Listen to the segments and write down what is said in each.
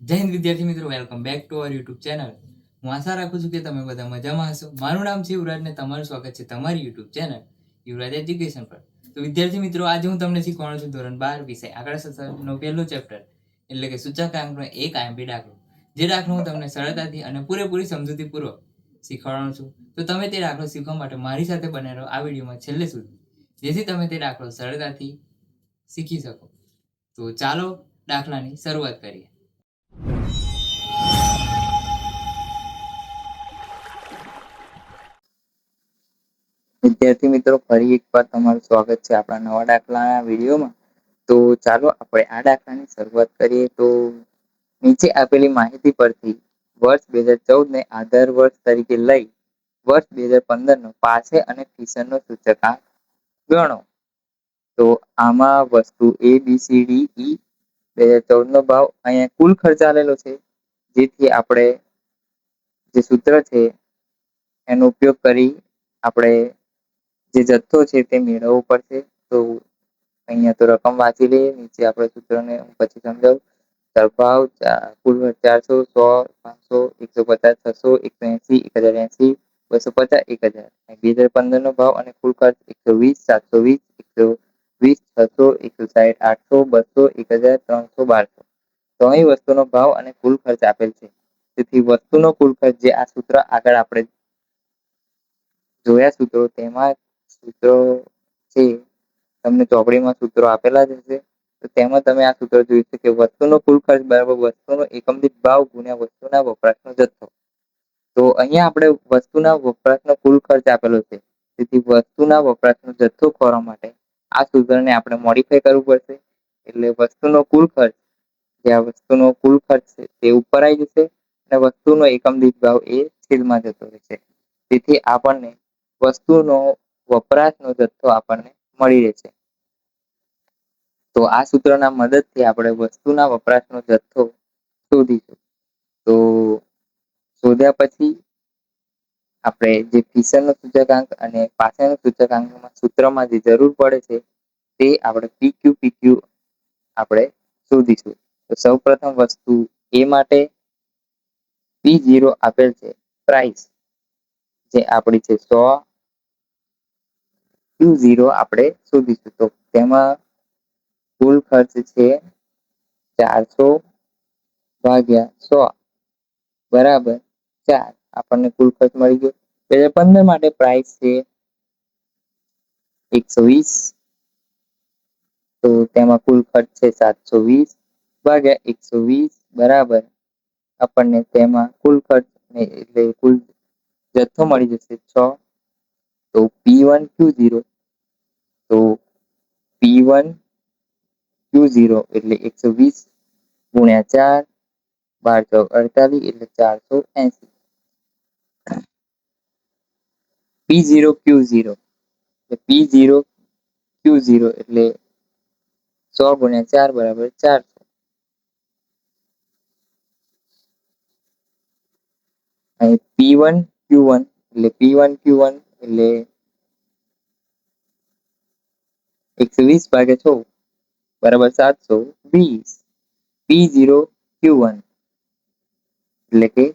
જય હિન્દ વિદ્યાર્થી મિત્રો, welcome back to our YouTube channel. હું આશા રાખું છું કે તમે બધા મજામાં હશો. મારું નામ છે યુવરાજ ને તમારું સ્વાગત છે તમારી યુટ્યુબ ચેનલ યુવરાજ એજ્યુકેશન પર. તો વિદ્યાર્થી મિત્રો, આજે હું તમને શીખવાનો છું ધોરણ 12 વિષય આંકડાશાસ્ત્રનો પહેલું ચેપ્ટર એટલે કે સૂચકાંકનો એક આઈએમપી દાખલો. જે દાખલો હું તમને સરળતાથી અને પૂરેપૂરી સમજૂતીપૂર્વક શીખવાડવાનો છું. તો તમે તે દાખલો શીખવા માટે મારી સાથે બને રહો આ વિડીયોમાં છેલ્લે સુધી, જેથી તમે તે દાખલો સરળતાથી શીખી શકો. તો ચાલો દાખલાની શરૂઆત કરીએ. વિદ્યાર્થી મિત્રો, ફરી એકવાર તમારું સ્વાગત છે આપણા નવા દાખલાના વિડીયોમાં. તો ચાલો આપણે આ દાખલાની શરૂઆત કરીએ. તો નીચે આપેલી માહિતી પરથી વર્ષ 2014 ને આધાર વર્ષ તરીકે લઈ વર્ષ 2015 નો પાસે અને ફિશનનો સૂચકાંક ગણો. તો આમાં વસ્તુ A, B, C, D, E 2014 નો ભાવ, અહીંયા કુલ ખર્ચ આલેલો છે, જેથી આપણે જે સૂત્ર છે એનો ઉપયોગ કરી આપણે જે જથ્થો છે તે મેળવવો પડશે. તો અહીંયા તો રકમ વાંચી લઈએ, નીચે આપણે સૂત્રને પછી સમજાવું. સરભાવ કુલ 400, 100, 500, 150, 600, 180, 1080, 250, 1000. 2015 નો ભાવ અને કુલ ખર્ચ 120, 720, 120, 600, 160, 800, 200, 1000, 300, 1200. તો અહીં વસ્તુનો ભાવ અને કુલ ખર્ચ આપેલ છે. તેથી વસ્તુનો કુલ ખર્ચ, જે આ સૂત્ર આગળ આપણે જોયા સૂત્રો, તેમાં સૂત્રો છે તમને ચોપડીમાં સૂત્રો આપેલા જ હશે. તો તેમાં તમે આ સૂત્ર જોયું છે કે વસ્તુનો કુલ ખર્ચ બરાબર વસ્તુનો એકમ દીઠ ભાવ ગુણ્યા વસ્તુના વપરાશનો જથ્થો. તો અહીંયા આપણે વસ્તુના વપરાશનો કુલ ખર્ચ આપેલો છે, તેથી વસ્તુના વપરાશનો જથ્થો ખોરવા માટે આ સૂત્રને આપણે મોડિફાઈ કરવું પડશે. એટલે વસ્તુનો કુલ ખર્ચ, જે આ વસ્તુનો કુલ ખર્ચ છે તે ઉપર આવી જશે અને વસ્તુનો એકમ દીઠ ભાવ એ છેદમાં જતો રહેશે. તેથી આપણને વસ્તુનો વપરાશનો જથ્થો આપણને મળી રહેશે. તો આ સૂત્રના મદદથી આપણે વસ્તુના વપરાશનો જથ્થો શોધીશું. તો શોધ્યા પછી આપણે જે ફિશરનો સૂચકાંક અને પાસાનો સૂચકાંકમાં સૂત્રમાં જે જરૂર પડે છે તે આપણે PQ આપણે શોધીશું. તો સૌપ્રથમ વસ્તુ એ માટે P0 આપેલ છે, પ્રાઇસ જે આપણી છે 100, Q0 આપણે શોધીશું. તો તેમાં કુલ ખર્ચ છે 400 ભાગ્યા 100 બરાબર 4. આપણને કુલ ખર્ચ મળી ગયો. 2015 માટે પ્રાઇસ છે 120, તો તેમાં કુલ ખર્ચ છે 720 ભાગ્યા 120 બરાબર આપણને તેમાં કુલ ખર્ચ એટલે કુલ જથ્થો મળી જશે 6. તો P1 Q0, તો P1 Q0 એટલે 120 ગુણ્યા 4, 12 ચોક 48 એટલે 480. P0 Q0 એટલે P0 Q0 એટલે 100 ગુણ્યા 4 બરાબર 400. અહીં P1 Q1 એટલે P1 Q1 એટલે 120 ભાગ્યા 6 બરાબર 720. P0 Q1 એટલે કે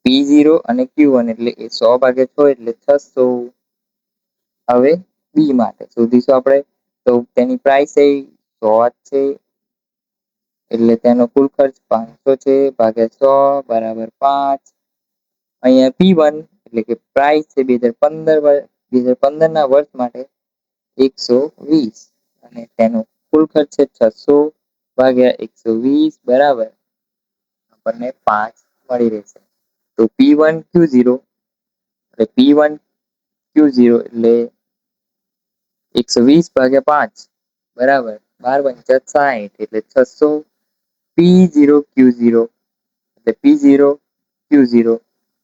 P0 અને Q1 એટલે એ 100 ભાગ્યા 6 એટલે 600. હવે B માટે શોધીશું આપણે. તો તેની પ્રાઇસ એ 100 છે, એટલે તેનો કુલ ખર્ચ 500 છે ભાગ્યા 100 બરાબર 5. અહીંયા P1 એટલે કે પ્રાઇસ છે 2015 ના વર્ષ માટે 120 અને તેનો કુલ ખર્ચ છે 600 ભાગ્યા 120 બરાબર આપણને 5 મળી રહેશે. તો P1 Q0 એટલે P1 Q0 એટલે 120 ભાગ્યા 5 બરાબર 12 × 60 એટલે 600. P0 Q0 એટલે P0 Q0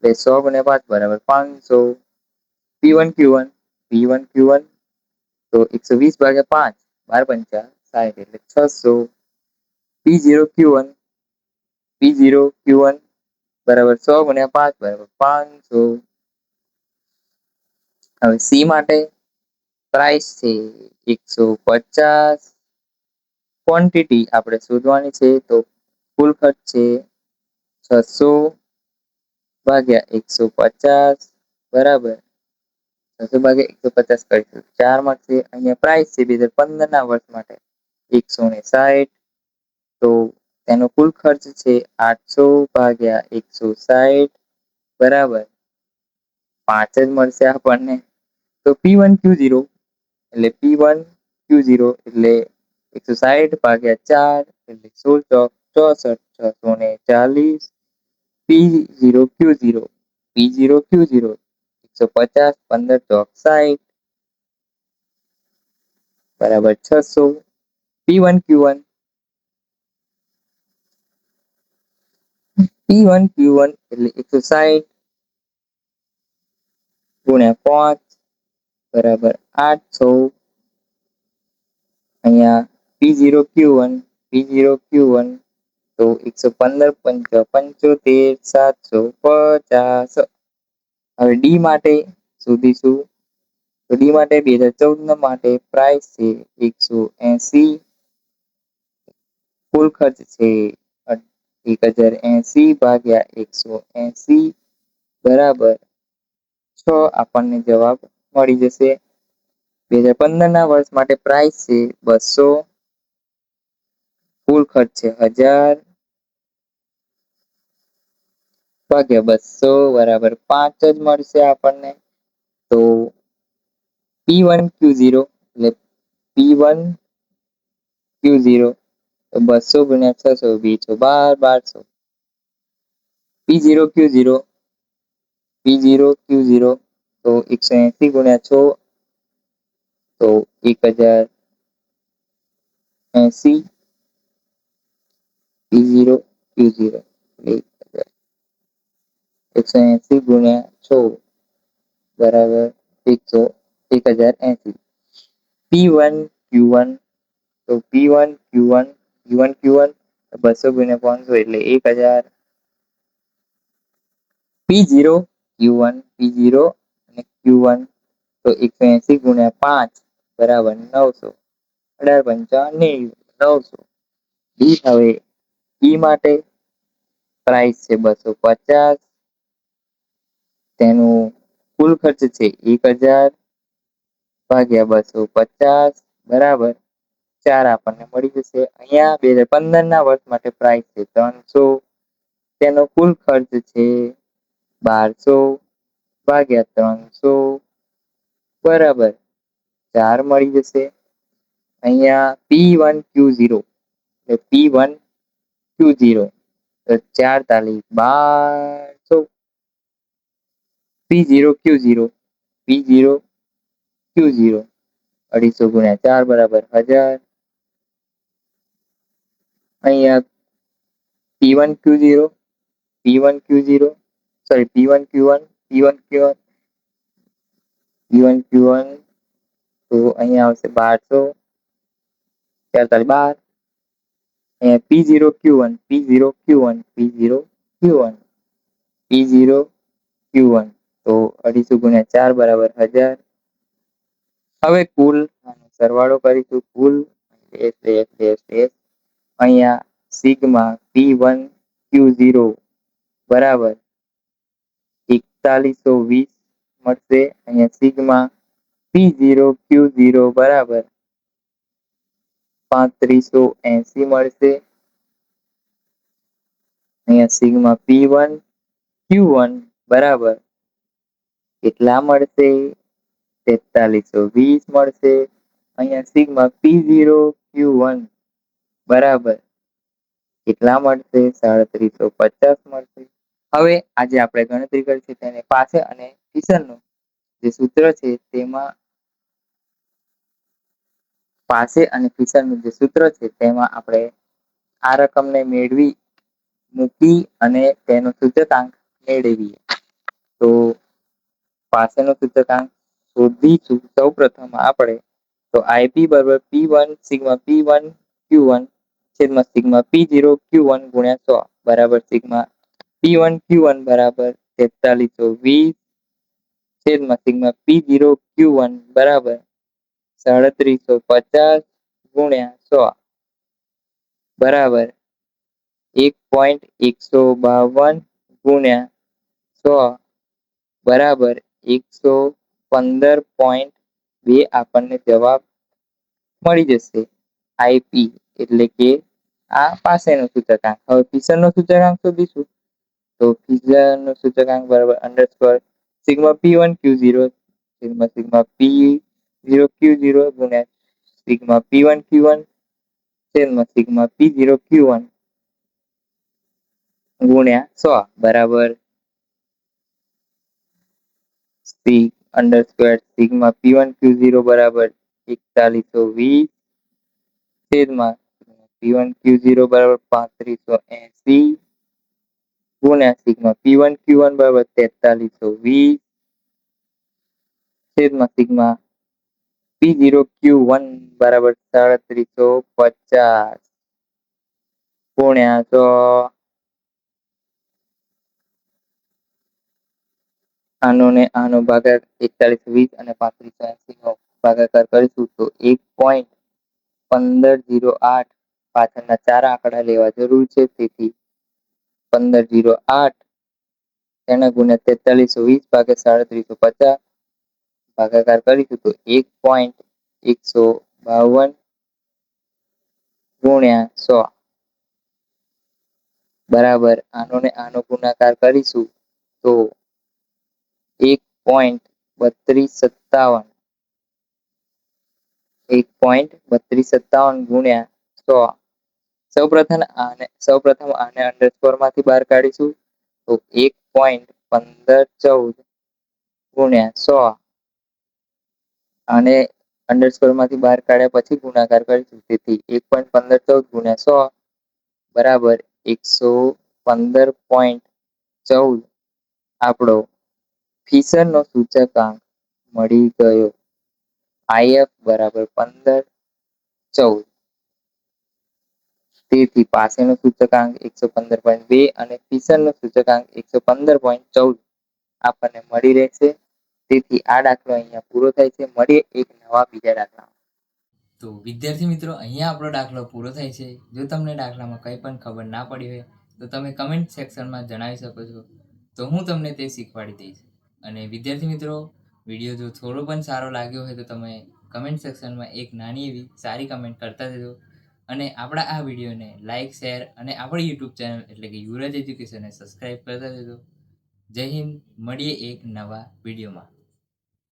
એટલે 100 ગુણ્યા 5 બરાબર 500. P1 Q1 તો 120 ભાગ્યા 5 12 × 60 એટલે 600. P0 Q1 બરાબર 100 ગુણ્યા 5 બરાબર 500. હવે C માટે પ્રાઇસ છે 150, ક્વોન્ટિટી આપણે શોધવાની છે. તો કુલ ખર્ચ છે 600 ભાગ્યા 150 બરાબર 600 ભાગ્યા 150 કરીશું 4 મળશે. અહીંયા પ્રાઇસ છે 2015 ના વર્ષ માટે 160. તો તેનો કુલ ખર્ચ છે 800 ભાગ્યા 160 બરાબર 5 જ મળશે આપણને. તો P1Q0 એટલે P1Q0 એટલે 160 ભાગ્યા 4 એટલે 16 ચોક 64 640 P0Q0 P0Q0 150 15 ચોક 60 બરાબર 600. P1Q1 P1Q1 એટલે 160 ગુણ્યા 5 બરાબર 800. અહીંયા P0Q1 તો 115 પંચા 75 750. હવે ડી માટે શોધીશું. તો ડી માટે 2014 માટે પ્રાઇસ છે 180. કુલ ખર્ચ છે 1080 ભાગ્યા 180 બરાબર 6 આપણને જવાબ મળી જશે. 2015 ના વર્ષ માટે પ્રાઇસ છે 200. કુલ ખર્ચ છે 1000 ભાગ્યા 200 બરાબર 5 જ મળશે આપણને. તો P1Q0 એટલે P1Q0 તો 200 ગુણ્યા 600 2 1200. P0Q0 તો 180 ગુણ્યા 6 તો 1080. P0Q0 180 ગુણ્યા 6 બરાબર 1080. P1Q1 તો P1Q1 200 ગુણ્યા 500 એટલે 1000. P0 અને Q1 તો 180 ગુણ્યા 5 બરાબર 900 18 પંચા 900. હવે ઈ માટે પ્રાઇસ છે 250. તેનું કુલ ખર્ચ છે 1000 ભાગ્યા 250 બરાબર 4 આપણને મળી જશે. અહીંયા 2015 ના વર્ષ માટે પ્રાઇસ છે 300. તેનો કુલ ખર્ચ છે 1200 ભાગ્યા 300 બરાબર 4 મળી જશે. અહીંયા P1Q0 એટલે P1Q0 તો 4 તાલી 1200. P0Q0 250 ગુણ્યા 4 બરાબર 1000. અહીંયા P1Q1 તો અહીંયા આવશે 1200 4 તાલી 12. અહીંયા P0Q1 તો 250 ગુણ્યા 4 બરાબર 1000. હવે કુલ સરવાળો કરીશું. કુલ અહીંયા સિગ્મા P1Q0 બરાબર 4120 મળશે. અહીંયા સિગ્મા P0Q0 બરાબર 3580 મળશે. અહીંયા સિગ્મા P1Q1 બરાબર કેટલા મળશે 4320 મળશે. અહીંયા સિગ્મા P0Q1 બરાબર કેટલા મળશે 3750 મળશે. હવે આજે આપણે ગણતરી કરી છે તેને પાસે અને ફિશરનું જે સૂત્ર છે તેમાં આપણે આ રકમને મૂકી અને તેનો સૂચકાંક મેળવીએ. તો પાસેનો સૂચકાંક શોધીશું. સૌપ્રથમ આપણે તો IP બરાબર P1 સિગ્મા P1Q1 છેદમાં સિગ્મા P0Q1 ગુણ્યા 100 બરાબર સિગ્મા P1Q1 બરાબર 4320 છેદમાં સિગ્મા P0Q1 બરાબર 3750 ગુણ્યા 100 બરાબર 1.152 ગુણ્યા 100 બરાબર 115.2 આપણને જવાબ મળી જશે. આઈપી એટલે કે આ પાસેનો સૂચકાંક. હવે ફિશરનો સૂચકાંક શોધીશું. તો ફિશરનો સૂચકાંક બરાબર underscore sigma P1 Q0 sigma P0 Q0 ગુણ્યા sigma P1 Q1 sigma P0 Q1 ગુણ્યા 100 બરાબર અંડરસ્કોર સિગ્મા P1 Q0 બરાબર 4120 છેદમાં P1 Q0 બરાબર 3580 ગુણ્યા સિગ્મા P1 Q1 બરાબર 4320 છેદમાં સિગ્મા P0 Q1 બરાબર 3750 ગુણ્યા 100. આનો ને આનો ભાગાકાર 4120 અને 3580 નો ભાગાકાર કરીશું તો 1.1508 પાછળના 4 આંકડા લેવા જરૂર છે. તેથી 1508 તેના ગુણ્યા 4320 ભાગ્યા 3750 ભાગાકાર કરીશું તો 1.152 ગુણ્યા 100 બરાબર આનો ને આનો ગુણાકાર કરીશું તો 1.3257 ગુણ્યા 100. સૌપ્રથમ આને અંડરસ્કોર માંથી બહાર કાઢીશું તો 1.1514 ગુણ્યા 100. આને અંડરસ્કોર માંથી બહાર કાઢ્યા પછી ગુણાકાર કરીશું. તેથી 1.1514 ગુણ્યા 100 બરાબર 115.14 આપણો ફિશરનો સૂચકાંક મળી ગયો. આઈએફ બરાબર 1514. તેથી પાસેનો સૂચકાંક 115.2 અને ફિશરનો સૂચકાંક 115.14 આપણને મળી રહેશે. તેથી આ દાખલો અહીંયા પૂરો થાય છે. મળીએ એક નવા બીજા દાખલામાં. તો વિદ્યાર્થી મિત્રો, અહીંયા આપણો દાખલો પૂરો થાય છે. જો તમને દાખલામાં કંઈ પણ ખબર ના પડી હોય તો તમે કમેન્ટ સેક્શનમાં જણાવી શકો છો, તો હું તમને તે શીખવાડી દઈશ. અને વિદ્યાર્થી મિત્રો, વિડીયો જો થોડો પણ સારો લાગ્યો હોય તો તમે કમેન્ટ સેક્શનમાં એક નાની એવી સારી કમેન્ટ કરતા જજો. અને આપણા આ વિડીયોને લાઇક, શેર અને આપણી યુટ્યુબ ચેનલ એટલે કે યુવરાજ એજ્યુકેશનને સબસ્ક્રાઈબ કરતા જજો. જય હિન્દ. મળીએ એક નવા વિડીયોમાં.